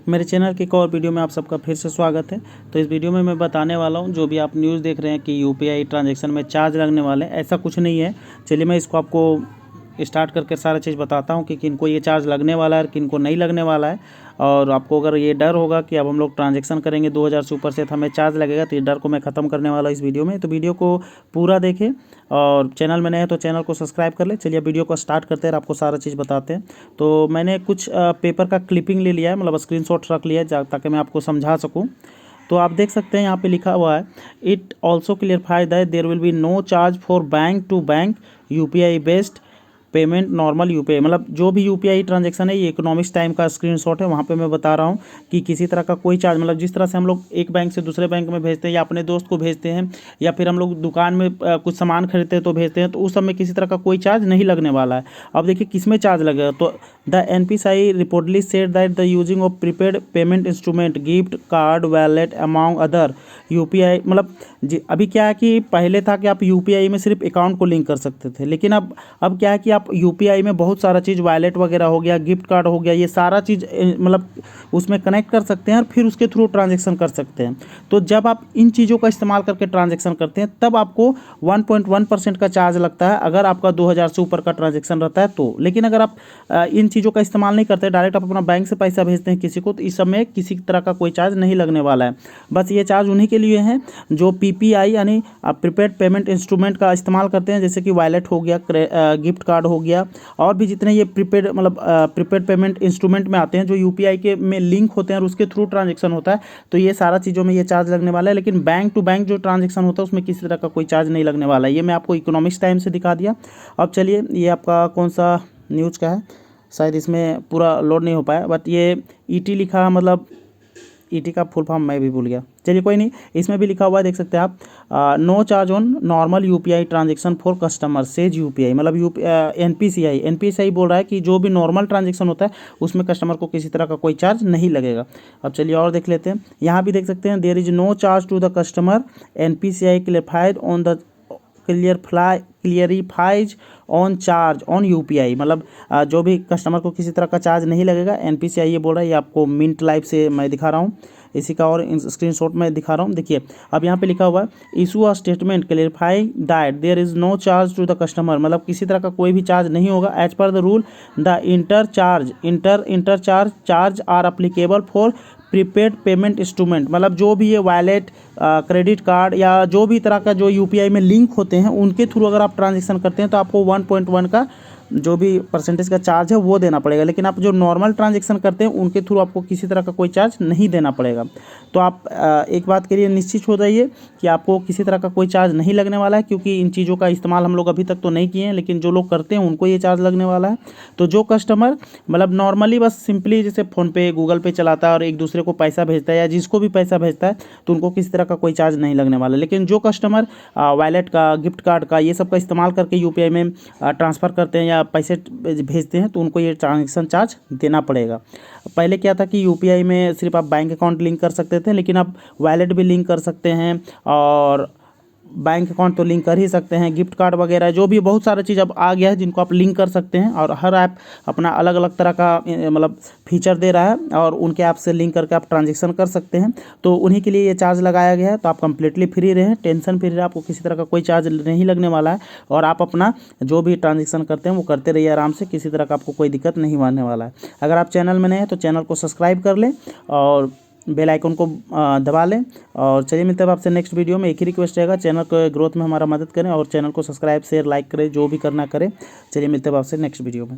मेरे चैनल के एक और वीडियो में आप सबका फिर से स्वागत है। तो इस वीडियो में मैं बताने वाला हूं, जो भी आप न्यूज़ देख रहे हैं कि यूपीआई ट्रांजैक्शन में चार्ज लगने वाले हैं, ऐसा कुछ नहीं है। चलिए मैं इसको आपको स्टार्ट करके सारा चीज़ बताता हूं कि किनको ये चार्ज लगने वाला है और किनको नहीं लगने वाला है। और आपको अगर ये डर होगा कि अब हम लोग ट्रांजैक्शन करेंगे 2000 से ऊपर से तो हमें चार्ज लगेगा, तो ये डर को मैं ख़त्म करने वाला हूँ इस वीडियो में। तो वीडियो को पूरा देखें और चैनल में नए हैं तो चैनल को सब्सक्राइब कर ले। चलिए वीडियो को स्टार्ट करते हैं और आपको सारा चीज़ बताते हैं। तो मैंने कुछ पेपर का क्लिपिंग ले लिया है, मतलब स्क्रीनशॉट रख लिया है ताकि मैं आपको समझा सकूँ। तो आप देख सकते हैं यहाँ पे लिखा हुआ है, it also clarify that there will be no charge for bank to bank UPI based payment normal UPI. मतलब जो भी यूपीआई ट्रांजैक्शन है, ये इकोनॉमिक्स टाइम का स्क्रीनशॉट है। वहाँ पे मैं बता रहा हूँ कि किसी तरह का कोई चार्ज, मतलब जिस तरह से हम लोग एक बैंक से दूसरे बैंक में भेजते हैं या अपने दोस्त को भेजते हैं या फिर हम लोग दुकान में कुछ सामान खरीदते हैं तो भेजते हैं, तो उस सब में किसी तरह का कोई चार्ज नहीं लगने वाला है। अब देखिए किस में चार्ज लगेगा। तो the NPCI reportedly said that the using of prepaid payment instrument gift card wallet among other UPI. मतलब अभी क्या है कि पहले था कि आप यूपीआई में सिर्फ अकाउंट को लिंक कर सकते थे, लेकिन अब क्या है कि आप यूपीआई में बहुत सारा चीज़, वॉलेट वगैरह हो गया, गिफ्ट कार्ड हो गया, ये सारा चीज़ मतलब उसमें कनेक्ट कर सकते हैं और फिर उसके थ्रू ट्रांजैक्शन कर सकते हैं। तो जब आप इन चीज़ों का इस्तेमाल करके ट्रांजैक्शन करते हैं तब आपको 1.1% का चार्ज लगता है, अगर आपका 2000 से ऊपर का ट्रांजैक्शन रहता है तो। लेकिन अगर आप इन चीज़ों का इस्तेमाल नहीं करते, डायरेक्ट आप अपना बैंक से पैसा भेजते हैं किसी को, तो इस समय किसी तरह का कोई चार्ज नहीं लगने वाला है। बस ये चार्ज उन्हीं के लिए हैं जो पीपीआई यानी प्रीपेड पेमेंट इंस्ट्रूमेंट का इस्तेमाल करते हैं, जैसे कि वॉलेट हो गया, गिफ्ट कार्ड हो गया, और भी जितने ये प्रीपेड मतलब प्रीपेड पेमेंट इंस्ट्रूमेंट में आते हैं जो यूपीआई के में लिंक होते हैं और उसके थ्रू ट्रांजैक्शन होता है, तो ये सारा चीज़ों में ये चार्ज लगने वाला है। लेकिन बैंक टू बैंक जो ट्रांजैक्शन होता है उसमें किसी तरह का कोई चार्ज नहीं लगने वाला है। ये मैं आपको इकोनॉमिक्स टाइम से दिखा दिया। अब चलिए, ये आपका कौन सा न्यूज़ का है, शायद इसमें पूरा लोड नहीं हो पाया, बट ये ईटी लिखा है, मतलब ईटी का फुल फॉर्म मैं भी भूल गया। चलिए कोई नहीं, इसमें भी लिखा हुआ है, देख सकते हैं आप, no charge on normal UPI transaction for customer says UPI. मतलब एनपीसीआई बोल रहा है कि जो भी नॉर्मल ट्रांजैक्शन होता है उसमें कस्टमर को किसी तरह का कोई चार्ज नहीं लगेगा। अब चलिए और देख लेते हैं। यहाँ भी देख सकते हैं, there is no charge to the customer, NPCI clarified on the clarifies on charge on UPI. मतलब जो भी कस्टमर को किसी तरह का चार्ज नहीं लगेगा, एनपीसीआई ये बोल रहा है। ये आपको मिंट लाइव से मैं दिखा रहा हूँ, इसी का और स्क्रीनशॉट में दिखा रहा हूँ। देखिए अब यहाँ पे लिखा हुआ है, issue a statement clarify that there is no charge to the customer. मतलब किसी तरह का कोई भी चार्ज नहीं होगा। As per the rule the inter charge are applicable for prepaid payment instrument. मतलब जो भी ये वॉलेट, क्रेडिट कार्ड या जो भी तरह का जो यूपीआई में लिंक होते हैं उनके थ्रू अगर आप ट्रांजैक्शन करते हैं तो आपको 1.1 का जो भी परसेंटेज का चार्ज है वो देना पड़ेगा। लेकिन आप जो नॉर्मल ट्रांजैक्शन करते हैं उनके थ्रू आपको किसी तरह का कोई चार्ज नहीं देना पड़ेगा। तो आप एक बात के लिए निश्चित हो जाइए कि आपको किसी तरह का कोई चार्ज नहीं लगने वाला है, क्योंकि इन चीज़ों का इस्तेमाल हम लोग अभी तक तो नहीं किए हैं, लेकिन जो लोग करते हैं उनको ये चार्ज लगने वाला है। तो जो कस्टमर मतलब नॉर्मली बस सिंपली जैसे फ़ोनपे, गूगल पे चलाता है और एक दूसरे को पैसा भेजता है या जिसको भी पैसा भेजता है, तो उनको किसी तरह का कोई चार्ज नहीं लगने वाला। लेकिन जो कस्टमर वॉलेट का, गिफ्ट कार्ड का, ये सब का इस्तेमाल करके यूपीआई में ट्रांसफ़र करते हैं या पैसे भेजते हैं, तो उनको ये ट्रांजैक्शन चार्ज देना पड़ेगा। पहले क्या था कि यूपीआई में सिर्फ आप बैंक अकाउंट लिंक कर सकते थे, लेकिन आप वॉलेट भी लिंक कर सकते हैं और बैंक अकाउंट तो लिंक कर ही सकते हैं, गिफ्ट कार्ड वगैरह जो भी बहुत सारा चीज़ अब आ गया है जिनको आप लिंक कर सकते हैं। और हर ऐप अपना अलग अलग तरह का मतलब फीचर दे रहा है और उनके ऐप से लिंक करके आप ट्रांजैक्शन कर सकते हैं। तो उन्हीं के लिए ये चार्ज लगाया गया है। तो आप कंप्लीटली फ्री रहें, टेंशन फ्री रहें, आपको किसी तरह का कोई चार्ज नहीं लगने वाला है और आप अपना जो भी ट्रांजैक्शन करते हैं वो करते रहिए आराम से, किसी तरह का आपको कोई दिक्कत नहीं होने वाला है। अगर आप चैनल में नए हैं तो चैनल को सब्सक्राइब कर लें और बेल आइकन को दबा लें। और चलिए मिलते हैं आपसे नेक्स्ट वीडियो में। एक ही रिक्वेस्ट रहेगा, चैनल को ग्रोथ में हमारा मदद करें और चैनल को सब्सक्राइब, शेयर, लाइक करें, जो भी करना करें। चलिए मिलते हैं आपसे नेक्स्ट वीडियो में।